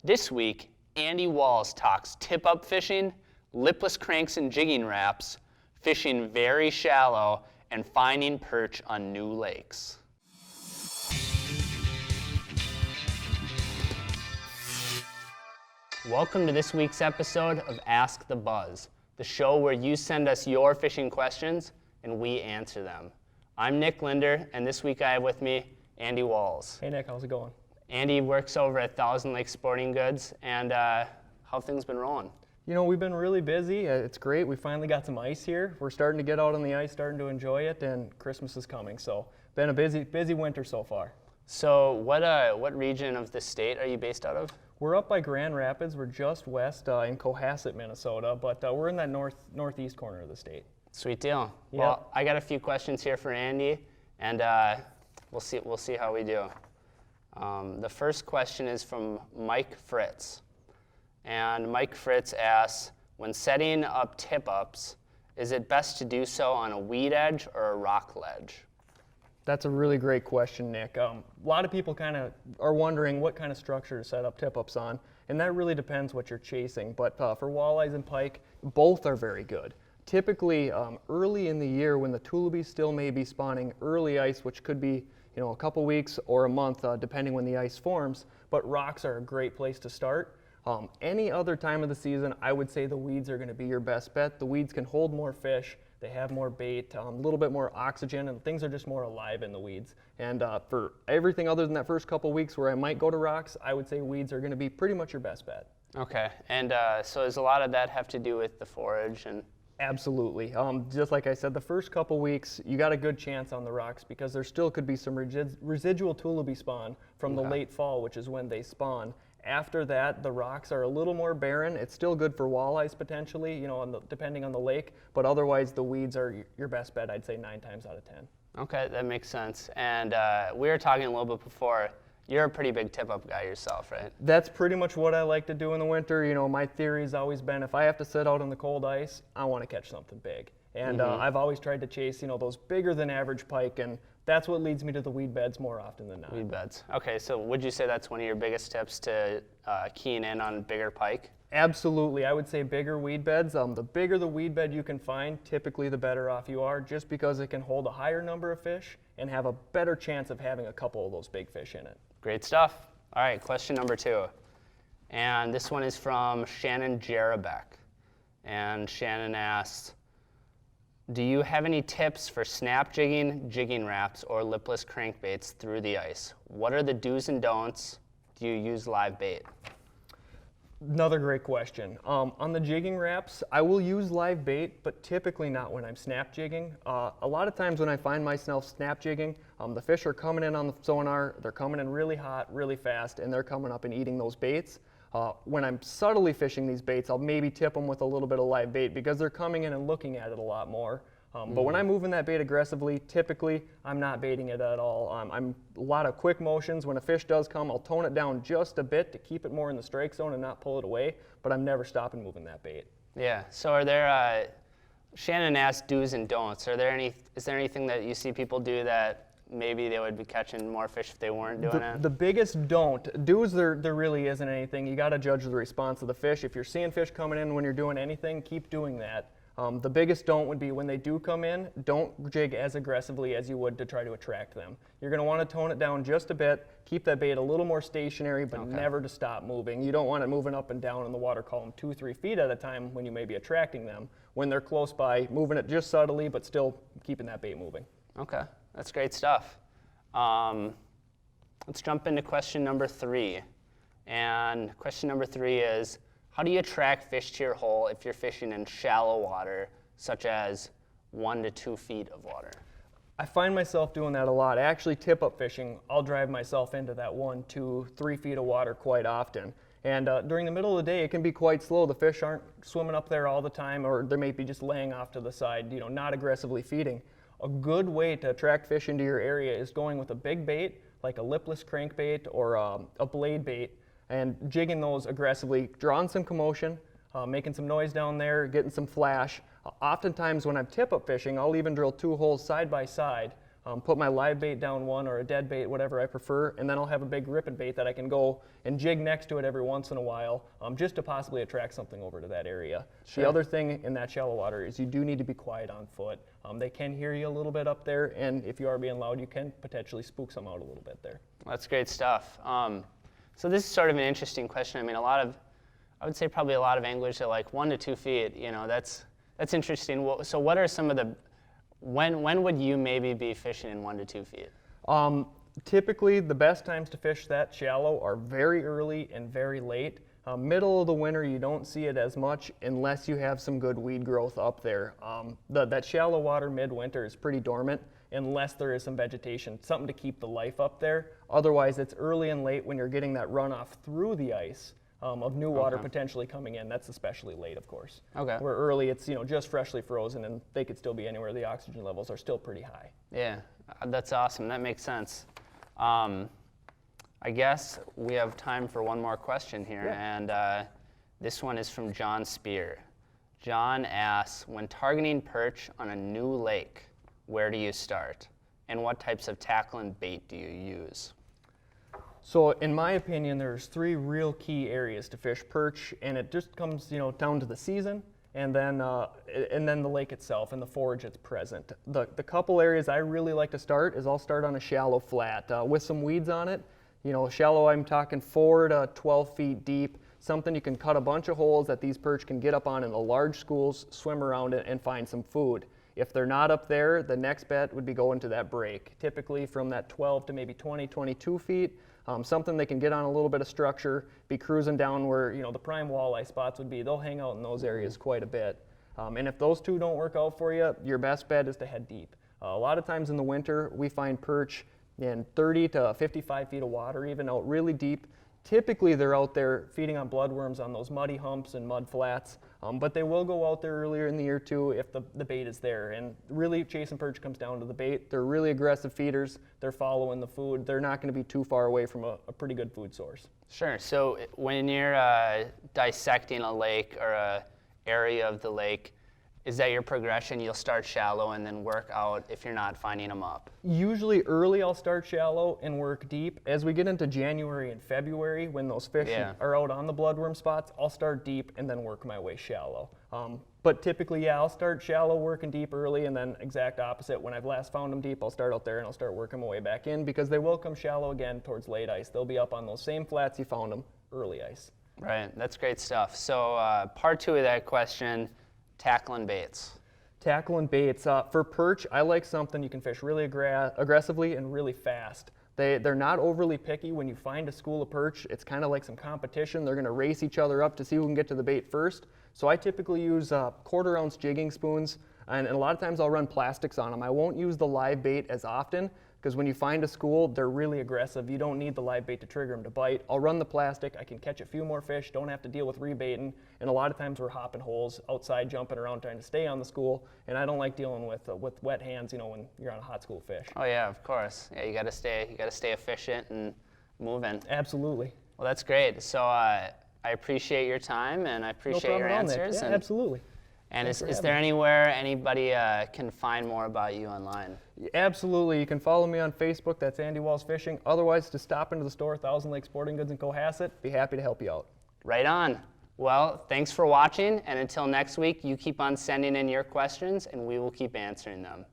This week, Andy Walls talks tip-up fishing, lipless cranks and jigging raps, fishing very shallow, and finding perch on new lakes. Welcome to this week's episode of Ask the Buzz, the show where you send us your fishing questions and we answer them. I'm Nick Linder, and this week I have with me Andy Walls. Hey Nick, how's it going? Andy works over at Thousand Lakes Sporting Goods, and how have things been rolling? You know, we've been really busy. It's great. We finally got some ice here. We're starting to get out on the ice, starting to enjoy it, and Christmas is coming. So, been a busy winter so far. So, what region of the state are you based out of? We're up by Grand Rapids. We're just west in Cohasset, Minnesota, but we're in that northeast corner of the state. Sweet deal. Yep. Well, I got a few questions here for Andy, and we'll see how we do. The first question is from Mike Fritz. And Mike Fritz asks, when setting up tip-ups, is it best to do so on a weed edge or a rock ledge? That's a really great question, Nick. A lot of people kind of are wondering what kind of structure to set up tip-ups on, and that really depends what you're chasing. But for walleyes and pike, both are very good. Typically, early in the year when the tulibies still may be spawning early ice, which could be a couple weeks or a month, depending when the ice forms, but rocks are a great place to start. Any other time of the season, I would say the weeds are going to be your best bet. The weeds can hold more fish, they have more bait, a little bit more oxygen, and things are just more alive in the weeds. And for everything other than that first couple weeks where I might go to rocks, I would say weeds are going to be pretty much your best bet. Okay, and so does a lot of that have to do with the forage? And Absolutely. Just like I said, the first couple weeks, you got a good chance on the rocks because there still could be some residual tulibi spawn from the late fall, which is when they spawn. After that, the rocks are a little more barren. It's still good for walleyes potentially, depending on the lake, but otherwise the weeds are your best bet, I'd say 9 times out of 10. Okay, that makes sense. And we were talking a little bit before. You're a pretty big tip-up guy yourself, right? That's pretty much what I like to do in the winter. My theory's always been if I have to sit out on the cold ice, I want to catch something big. And I've always tried to chase, those bigger than average pike, and that's what leads me to the weed beds more often than not. Weed beds. Okay, so would you say that's one of your biggest tips to keying in on bigger pike? Absolutely. I would say bigger weed beds. The bigger the weed bed you can find, typically the better off you are, just because it can hold a higher number of fish and have a better chance of having a couple of those big fish in it. Great stuff. All right, question number 2. And this one is from Shannon Jarabek. And Shannon asks, do you have any tips for snap jigging, jigging raps, or lipless crankbaits through the ice? What are the do's and don'ts? Do you use live bait? Another great question. On the jigging raps, I will use live bait, but typically not when I'm snap jigging. A lot of times when I find myself snap jigging, the fish are coming in on the sonar, they're coming in really hot, really fast, and they're coming up and eating those baits. When I'm subtly fishing these baits, I'll maybe tip them with a little bit of live bait because they're coming in and looking at it a lot more. But when I'm moving that bait aggressively, typically I'm not baiting it at all. I'm a lot of quick motions. When a fish does come, I'll tone it down just a bit to keep it more in the strike zone and not pull it away, but I'm never stopping moving that bait. Yeah, so are there, Shannon asked do's and don'ts. Is there anything that you see people do that maybe they would be catching more fish if they weren't doing it? The biggest do's, there really isn't anything. You got to judge the response of the fish. If you're seeing fish coming in when you're doing anything, keep doing that. The biggest don't would be when they do come in, don't jig as aggressively as you would to try to attract them. You're going to want to tone it down just a bit, keep that bait a little more stationary, but never to stop moving. You don't want it moving up and down in the water column 2-3 feet at a time when you may be attracting them. When they're close by, moving it just subtly, but still keeping that bait moving. Okay, that's great stuff. Let's jump into question number 3. And question number 3 is, how do you attract fish to your hole if you're fishing in shallow water, such as 1 to 2 feet of water? I find myself doing that a lot. Actually, tip-up fishing, I'll drive myself into that 1, 2, 3 feet of water quite often. And during the middle of the day, it can be quite slow. The fish aren't swimming up there all the time, or they may be just laying off to the side, not aggressively feeding. A good way to attract fish into your area is going with a big bait, like a lipless crankbait or a blade bait, and jigging those aggressively, drawing some commotion, making some noise down there, getting some flash. Oftentimes when I'm tip-up fishing, I'll even drill 2 holes side by side put my live bait down one or a dead bait, whatever I prefer, and then I'll have a big ripping bait that I can go and jig next to it every once in a while, just to possibly attract something over to that area. Sure. The other thing in that shallow water is you do need to be quiet on foot. They can hear you a little bit up there, and if you are being loud, you can potentially spook some out a little bit there. That's great stuff. So this is sort of an interesting question. I mean, I would say probably a lot of anglers are like 1 to 2 feet. You know, that's interesting. So what are some of the when would you maybe be fishing in 1 to 2 feet? Typically, the best times to fish that shallow are very early and very late. Middle of the winter, you don't see it as much unless you have some good weed growth up there. That shallow water midwinter is pretty dormant unless there is some vegetation, something to keep the life up there. Otherwise, it's early and late when you're getting that runoff through the ice of new water potentially coming in. That's especially late, of course. Okay. Where early, it's just freshly frozen, and they could still be anywhere. The oxygen levels are still pretty high. Yeah, that's awesome. That makes sense. I guess we have time for one more question here, and this one is from John Spear. John asks, when targeting perch on a new lake, where do you start? And what types of tackle and bait do you use? So in my opinion, there's 3 real key areas to fish perch, and it just comes down to the season and then the lake itself and the forage that's present. The couple areas I really like to start is I'll start on a shallow flat with some weeds on it. Shallow, I'm talking 4 to 12 feet deep, something you can cut a bunch of holes that these perch can get up on in the large schools, swim around it, and find some food. If they're not up there, the next bet would be going to that break, typically from that 12 to maybe 20, 22 feet. Something they can get on a little bit of structure, be cruising down where the prime walleye spots would be. They'll hang out in those areas quite a bit. And if those 2 don't work out for you, your best bet is to head deep. A lot of times in the winter, we find perch in 30 to 55 feet of water, even out really deep. Typically, they're out there feeding on bloodworms on those muddy humps and mud flats, but they will go out there earlier in the year too if the bait is there. And really, chasing perch comes down to the bait. They're really aggressive feeders. They're following the food. They're not going to be too far away from a pretty good food source. Sure. So when you're dissecting a lake or a area of the lake, is that your progression? You'll start shallow and then work out if you're not finding them up? Usually early I'll start shallow and work deep. As we get into January and February, when those fish are out on the bloodworm spots, I'll start deep and then work my way shallow. But typically, I'll start shallow, working deep early, and then exact opposite. When I've last found them deep, I'll start out there and I'll start working my way back in because they will come shallow again towards late ice. They'll be up on those same flats you found them early ice. Right, that's great stuff. So part 2 of that question, tackle and baits. Tackle and baits. For perch, I like something you can fish really aggressively and really fast. They're not overly picky. When you find a school of perch, it's kind of like some competition. They're going to race each other up to see who can get to the bait first. So I typically use 1/4 ounce jigging spoons, and a lot of times I'll run plastics on them. I won't use the live bait as often because when you find a school, they're really aggressive. You don't need the live bait to trigger them to bite. I'll run the plastic. I can catch a few more fish, don't have to deal with rebaiting, and a lot of times we're hopping holes outside, jumping around, trying to stay on the school, and I don't like dealing with wet hands, when you're on a hot school fish. Oh yeah, of course. Yeah, you got to stay efficient and moving. Absolutely. Well, that's great. So I appreciate your time and I appreciate your answers. Yeah, absolutely. And is there anywhere anybody can find more about you online? Absolutely. You can follow me on Facebook. That's Andy Walls Fishing. Otherwise, just stop into the store, Thousand Lake Sporting Goods in Cohasset. Be happy to help you out. Right on. Well, thanks for watching. And until next week, you keep on sending in your questions and we will keep answering them.